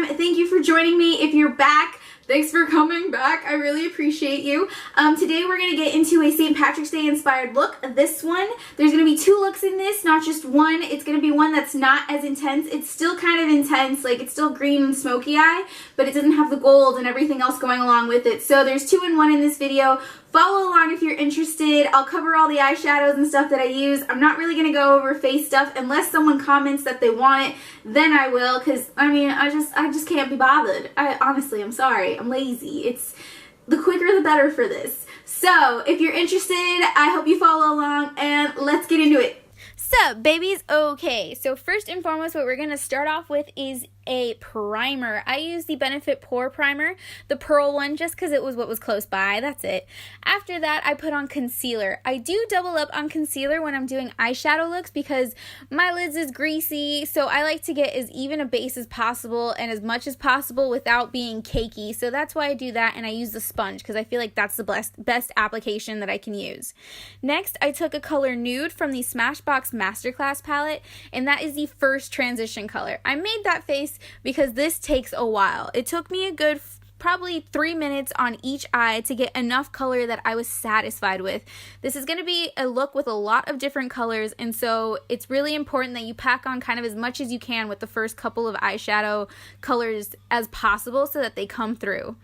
time. Thank you for joining me. If you're back, thanks for coming back. I really appreciate you. Today we're going to get into a St. Patrick's Day inspired look. This one, there's going to be two looks in this, not just one. It's going to be one that's not as intense. It's still kind of intense, like it's still green and smoky eye, but it doesn't have the gold and everything else going along with it. So there's 2 in 1 in this video. Follow along if you're interested. I'll cover all the eyeshadows and stuff that I use. I'm not really going to go over face stuff unless someone comments that they want it. Then I will, because I mean, I just can't be bothered. Honestly, I'm sorry. I'm lazy. It's the quicker the better for this. So if you're interested, I hope you follow along and let's get into it. Sup, babies? Okay, so first and foremost, what we're going to start off with is a primer. I use the Benefit Pore Primer, the pearl one, just because it was what was close by. That's it. After that, I put on concealer. I do double up on concealer when I'm doing eyeshadow looks because my lids is greasy, so I like to get as even a base as possible and as much as possible without being cakey. So that's why I do that, and I use the sponge because I feel like that's the best application that I can use. Next, I took a color Nude from the Smashbox Masterclass palette, and that is the first transition color. I made that face because this takes a while. It took me a good probably 3 minutes on each eye to get enough color that I was satisfied with. This is going to be a look with a lot of different colors, and so it's really important that you pack on kind of as much as you can with the first couple of eyeshadow colors as possible so that they come through.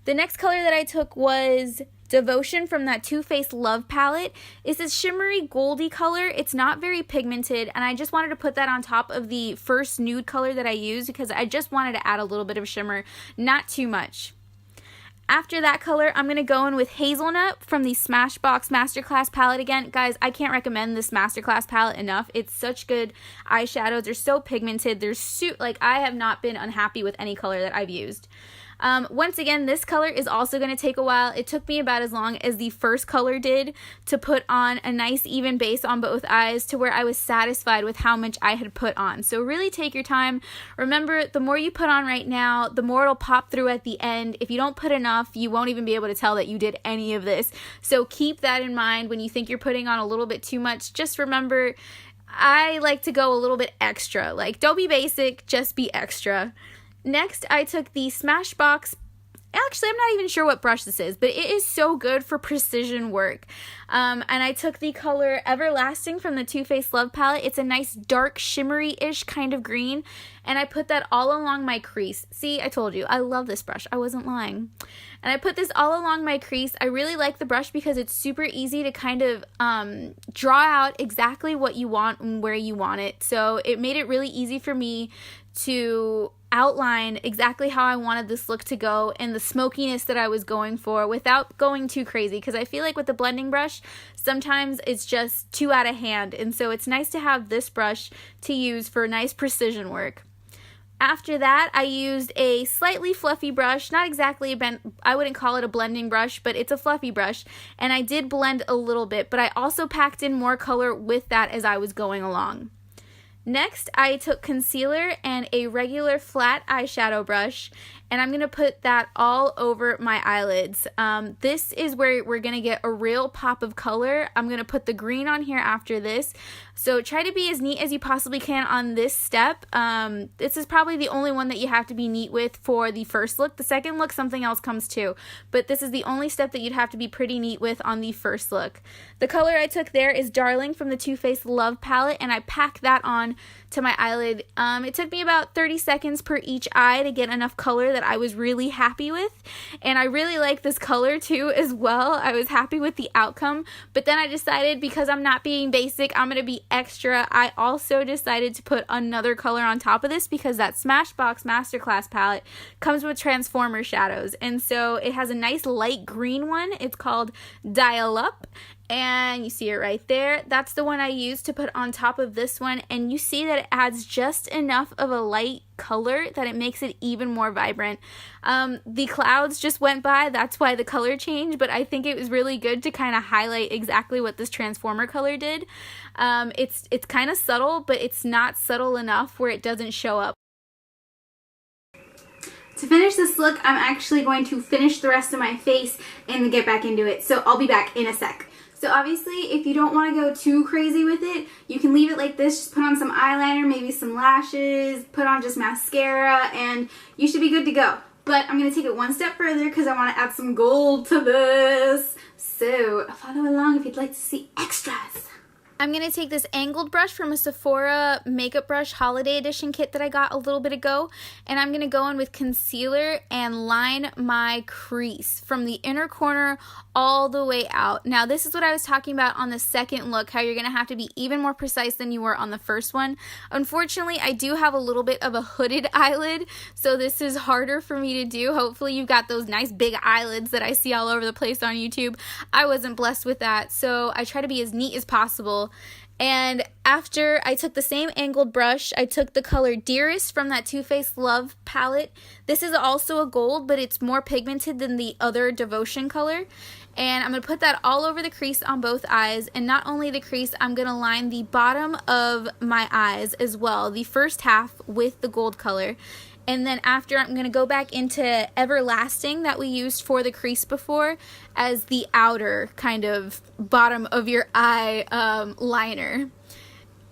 The next color that I took was Devotion from that Too Faced Love palette. It's this shimmery goldy color. It's not very pigmented, and I just wanted to put that on top of the first nude color that I used because I just wanted to add a little bit of shimmer, not too much. After that color, I'm going to go in with Hazelnut from the Smashbox Masterclass palette again. Guys, I can't recommend this Masterclass palette enough. It's such good eyeshadows. They're so pigmented. Like, I have not been unhappy with any color that I've used. Once again, this color is also going to take a while. It took me about as long as the first color did to put on a nice even base on both eyes to where I was satisfied with how much I had put on. So really take your time. Remember, the more you put on right now, the more it'll pop through at the end. If you don't put enough, you won't even be able to tell that you did any of this. So keep that in mind when you think you're putting on a little bit too much. Just remember, I like to go a little bit extra. Like, don't be basic, just be extra. Next, I took the Smashbox. Actually, I'm not even sure what brush this is, but it is so good for precision work. And I took the color Everlasting from the Too Faced Love palette. It's a nice dark shimmery-ish kind of green, and I put that all along my crease. See, I told you, I love this brush. I wasn't lying. And I put this all along my crease. I really like the brush because it's super easy to kind of draw out exactly what you want and where you want it. So it made it really easy for me to outline exactly how I wanted this look to go and the smokiness that I was going for without going too crazy, because I feel like with the blending brush sometimes it's just too out of hand, and so it's nice to have this brush to use for nice precision work. After that, I used a slightly fluffy brush, not exactly I wouldn't call it a blending brush, but it's a fluffy brush, and I did blend a little bit, but I also packed in more color with that as I was going along. Next, I took concealer and a regular flat eyeshadow brush, and I'm going to put that all over my eyelids. This is where we're going to get a real pop of color. I'm going to put the green on here after this. So try to be as neat as you possibly can on this step. This is probably the only one that you have to be neat with for the first look. The second look, something else comes too. But this is the only step that you'd have to be pretty neat with on the first look. The color I took there is Darling from the Too Faced Love palette, and I packed that on to my eyelid. It took me about 30 seconds per each eye to get enough color that I was really happy with, and I really like this color too as well. I was happy with the outcome, but then I decided, because I'm not being basic, I'm going to be extra. I also decided to put another color on top of this because that Smashbox Masterclass palette comes with Transformer shadows, and so it has a nice light green one. It's called Dial Up, and you see it right there. That's the one I used to put on top of this one, and you see that it adds just enough of a light color that it makes it even more vibrant. The clouds just went by, that's why the color changed, but I think it was really good to kind of highlight exactly what this Transformer color did. It's kind of subtle, but it's not subtle enough where it doesn't show up. To finish this look, I'm actually going to finish the rest of my face and get back into it, so I'll be back in a sec. So obviously, if you don't want to go too crazy with it, you can leave it like this. Just put on some eyeliner, maybe some lashes, put on just mascara, and you should be good to go. But I'm going to take it one step further because I want to add some gold to this. So follow along if you'd like to see extras. I'm going to take this angled brush from a Sephora makeup brush holiday edition kit that I got a little bit ago, and I'm going to go in with concealer and line my crease from the inner corner all the way out. Now this is what I was talking about on the second look, how you're going to have to be even more precise than you were on the first one. Unfortunately, I do have a little bit of a hooded eyelid, so this is harder for me to do. Hopefully you've got those nice big eyelids that I see all over the place on YouTube. I wasn't blessed with that, so I try to be as neat as possible. And after I took the same angled brush, I took the color Dearest from that Too Faced Love palette. This is also a gold, but it's more pigmented than the other Devotion color. And I'm going to put that all over the crease on both eyes. And not only the crease, I'm going to line the bottom of my eyes as well, the first half with the gold color. And then after, I'm going to go back into Everlasting that we used for the crease before as the outer kind of bottom of your eye liner.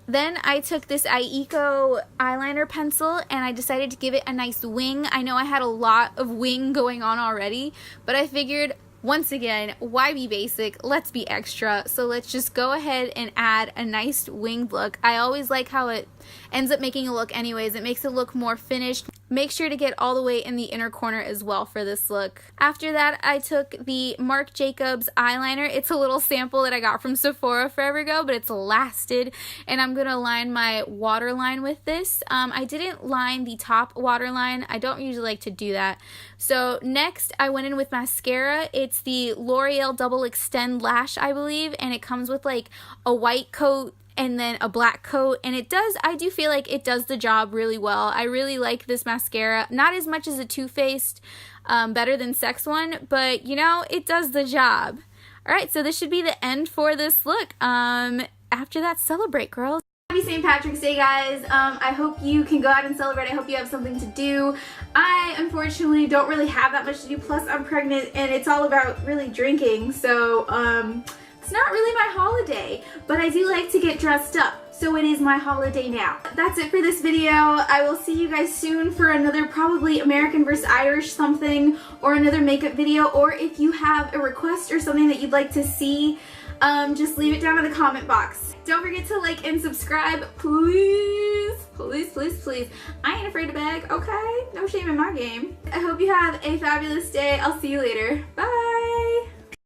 Then I took this Aiko eyeliner pencil and I decided to give it a nice wing. I know I had a lot of wing going on already, but I figured, once again, why be basic? Let's be extra. So let's just go ahead and add a nice winged look. I always like how it ends up making a look anyways. It makes it look more finished. Make sure to get all the way in the inner corner as well for this look. After that, I took the Marc Jacobs eyeliner. It's a little sample that I got from Sephora forever ago, but it's lasted. And I'm going to line my waterline with this. I didn't line the top waterline. I don't usually like to do that. So next, I went in with mascara. It's the L'Oreal Double Extend Lash, I believe, and it comes with like a white coat and then a black coat, and I do feel like it does the job really well. I really like this mascara, not as much as a Too Faced Better Than Sex one, but you know, it does the job. Alright, so this should be the end for this look. After that, celebrate, girls. Happy St. Patrick's Day, guys. I hope you can go out and celebrate. I hope you have something to do. I, unfortunately, don't really have that much to do, plus I'm pregnant, and it's all about really drinking, so, it's not really my holiday, but I do like to get dressed up, so it is my holiday now. That's it for this video. I will see you guys soon for another probably American vs. Irish something, or another makeup video, or if you have a request or something that you'd like to see, just leave it down in the comment box. Don't forget to like and subscribe, please. Please, please, please. I ain't afraid to beg, okay? No shame in my game. I hope you have a fabulous day. I'll see you later. Bye.